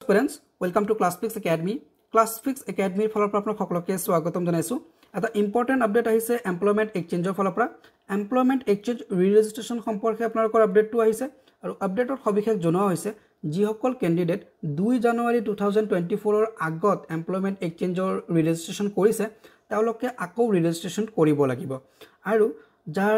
Friends, welcome to Classfix Academy. Classfix Academy ফলৰ পৰা আপোনাক সকলোকে স্বাগতম জনাইছো। এটা ইম্পৰ্টেন্ট আপডেট আহিছে এমপ্লয়মেন্ট এক্সচেঞ্জৰ ফলৰ পৰা। এমপ্লয়মেন্ট এক্সচেঞ্জ ৰি-ৰেজিষ্ট্ৰেচন সম্পৰ্কে আপোনালোকৰ আপডেটটো আহিছে আৰু আপডেটৰ সবিশেষ জনোৱা হৈছে যিসকল ক্যান্ডিডেট 2 জানুৱাৰী 2024 ৰ আগত এমপ্লয়মেন্ট এক্সচেঞ্জৰ ৰি-ৰেজিষ্ট্ৰেচন কৰিছে তেওঁলোকে আকৌ ৰি-ৰেজিষ্ট্ৰেচন কৰিব লাগিব আৰু যাৰ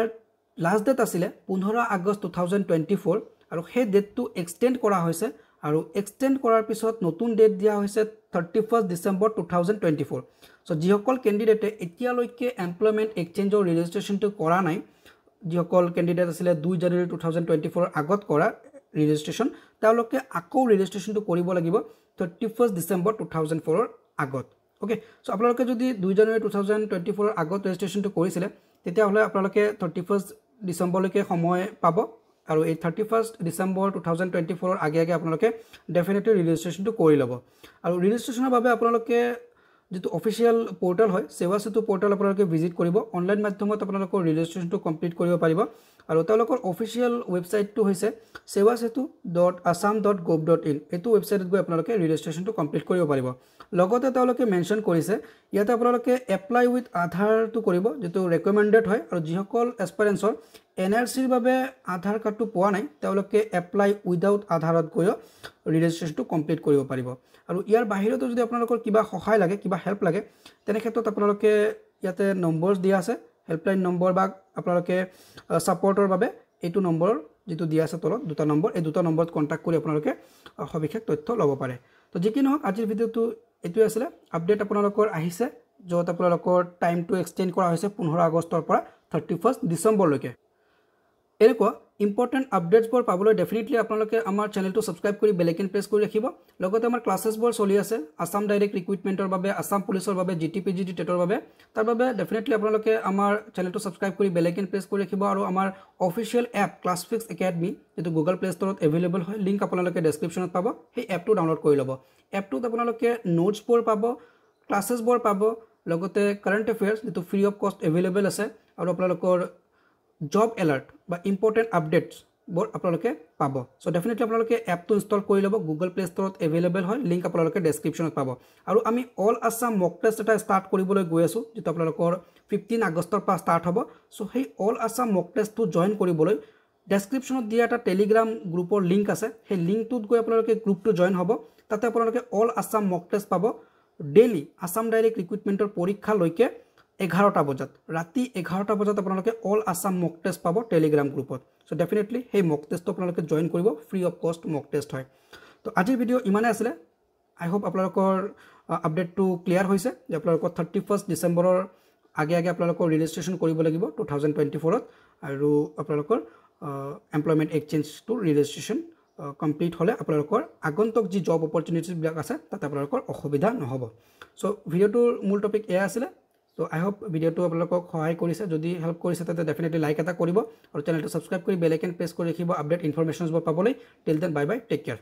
লাষ্ট ডেট আছিল 15 আগষ্ট 2024 আৰু সেই ডেটটো এক্সটেন্ড কৰা হৈছে আৰু এক্সটেন্ড কৰাৰ পিছত নতুন ডেট দিয়া হৈছে 31 ডিসেম্বৰ 2024 সো যিসকল ক্যান্ডিডেটে এতিয়ালৈকে এমপ্লয়মেন্ট এক্সচেঞ্জৰ ৰেজিষ্ট্ৰেচনটো কৰা নাই যিসকল ক্যান্ডিডেট আছিল 2 জানুৱাৰী 2024 আগত কৰা ৰেজিষ্ট্ৰেচন তেওঁলোকে আকৌ ৰেজিষ্ট্ৰেচনটো কৰিব লাগিব 31 ডিসেম্বৰ 2004 আগত ওকে সো আপোনালোকে যদি 2 জানুৱাৰী 2024 আগত ৰেজিষ্ট্ৰেচনটো কৰিছিল তেতিয়া হলে আপোনালোকে 31 ডিসেম্বৰলৈকে সময় পাব আৰু এই 31 ডিসেম্বৰ 2024 আগে আগে আপোনালোকে ডেফিনেটলি ৰেজিষ্ট্ৰেচনটো কৰি লব আৰু ৰেজিষ্ট্ৰেচনৰ বাবে আপোনালোকে যেটো অফিচিয়াল পোৰ্টাল হয় সেৱা সেতু পোৰ্টাল আপোনালোকে ভিজিট কৰিব অনলাইন মাধ্যমত আপোনালোকৰ ৰেজিষ্ট্ৰেচনটো কমপ্লিট কৰিব পাৰিব আৰু তেওঁলোকৰ অফিচিয়াল ৱেবসাইটটো হৈছে sewasetu.assam.gov.in এটো ৱেবসাইটত গৈ আপোনালোকে ৰেজিষ্ট্ৰেচনটো কমপ্লিট কৰিব পাৰিব লগতে তেওঁলোকে মেনশন কৰিছে ইয়াতে আপোনালোকে এপ্লাই উইথ আধাৰ টু কৰিব যেটো ৰেকমেন্ডেড হয় আৰু যিসকল এসপিৰেন্টৰ এনআৰসিৰ বাবে আধাৰ কাৰ্ডটো পোৱা নাই তেওঁলোকে এপ্লাই উইদাউট আধাৰত গৈ ৰেজিষ্ট্ৰেচনটো কমপ্লিট কৰিব পাৰিব আৰু ইয়াৰ বাহিৰতো যদি আপোনালোকৰ কিবা সহায় লাগে কিবা হেল্প লাগে তেনে ক্ষেত্ৰত আপোনালোকে ইয়াতে নম্বৰছ দিয়া আছে হেল্পলাইন নম্বৰ বা আপোনালোকে সাপোৰ্টৰ বাবে এটো নম্বৰ যেটো দিয়া আছে তলত দুটা নম্বৰ এই দুটা নম্বৰত কন্টাক্ট কৰি আপোনালোকে সবিশেষ তথ্য ল'ব পাৰে তো যিকি নহওক আজিৰ ভিডিওটো এটো আছিল আপডেট আপোনালোকৰ আহিছে যত আপোনালোকৰ টাইমটো এক্সটেন্ড কৰা হৈছে 15 আগষ্টৰ পৰা 31 ডিসেম্বৰলৈকে এৰকো ইম্পৰ্টেন্ট আপডেটছ বৰ পাবলৈ ডেফিনেটলি আপোনালোকে আমাৰ চেনেলটো সাবস্ক্ৰাইব কৰি বেল আইকন প্ৰেছ কৰি ৰাখিব লগতে আমাৰ ক্লাसेছ বৰ চলি আছে আসাম ডাইৰেক্ট ৰিক্ৰুটমেন্টৰ বাবে আসাম পুলিচৰ বাবে জিটিপিজিটি টেটৰ বাবে তাৰ বাবে ডেফিনেটলি আপোনালোকে আমাৰ চেনেলটো সাবস্ক্ৰাইব কৰি বেল আইকন প্ৰেছ কৰি ৰাখিব আৰু আমাৰ অফিচিয়েল এপ ক্লাছফিক্স একাডেমি যেটো গুগল প্লে ষ্টৰত এভেইলেবল হয় লিংক আপোনালোকে ডেসক্ৰিপচনত পাব সেই এপটো ডাউনলোড কৰি ল'ব এপটোত আপোনালোকে নোটছ বৰ পাব ক্লাसेছ বৰ পাব লগতে কাৰেন্ট এফেয়াৰ্স যেটো ফ্ৰী অফ কষ্ট এভেইলেবল আছে আৰু আপোনালোকৰ জব এলাৰ্ট বা ইম্পৰ্টেন্ট আপডেটছ বৰ আপোনালোকে পাব সো ডেফিনেটলি আপোনালোকে এপটো ইনষ্টল কৰি ল'ব গুগল প্লে ষ্টৰত এভেইলেবল হয় লিংক আপোনালোকে ডেসক্ৰিপচনত পাব আৰু আমি অল আসাম মক টেষ্ট এটা ষ্টাৰ্ট কৰিবলৈ গৈ আছো যেটো আপোনালোকৰ 15 আগষ্টৰ পৰা ষ্টাৰ্ট হ'ব সো সেই অল আসাম মক টেষ্টটো জয়েন কৰিবলৈ ডেসক্ৰিপচনত দিয়া এটা টেলিগ্ৰাম গ্ৰুপৰ লিংক আছে সেই লিংকটোত গৈ আপোনালোকে গ্ৰুপটো জয়েন হ'ব তাতে আপোনালোকে অল আসাম মক টেষ্ট পাব ডেইলি আসাম ডাইৰেক্ট ৰিক্ৰুটমেন্টৰ পৰীক্ষা লৈকে 11টা বজাত ৰাতি 11টা বজাত আপোনালোকে অল আসাম মক টেষ্ট পাব টেলিগ্ৰাম গ্ৰুপত সো ডেফিনেটলি সেই মক টেষ্টটো আপোনালোকে জয়েন কৰিব ফ্ৰী অফ কষ্ট মক টেষ্ট হয় তো আজিৰ ভিডিও ইমানে আছিল আই হোপ আপোনালোকৰ আপডেটটো ক্লিয়াৰ হৈছে যে আপোনালোকৰ 31 ডিসেম্বৰৰ আগে আগে আপোনালোকৰ ৰেজিষ্ট্ৰেচন কৰিব লাগিব 2024 ত আৰু আপোনালোকৰ এমপ্লয়মেন্ট এক্সচেঞ্জটো ৰেজিষ্ট্ৰেচন কমপ্লিট হলে আপোনালোকৰ আগন্তুক যি জব অপৰচুনিটিজ বিলাক আছে তাতে আপোনালোকৰ অসুবিধা নহব সো ভিডিওটোৰ মূল টপিক এয়া আছিল So I hope video to আপোনালোকক সহায় কৰিছে যদি হেল্প কৰিছে তাতে ডেফিনেটলি লাইক এটা কৰিব আৰু চেনেলটো সাবস্ক্ৰাইব কৰি বেল আইকন প্ৰেছ কৰি ৰাখিব আপডেট ইনফৰমেশনছ বৰ পাবলৈ till then bye bye take care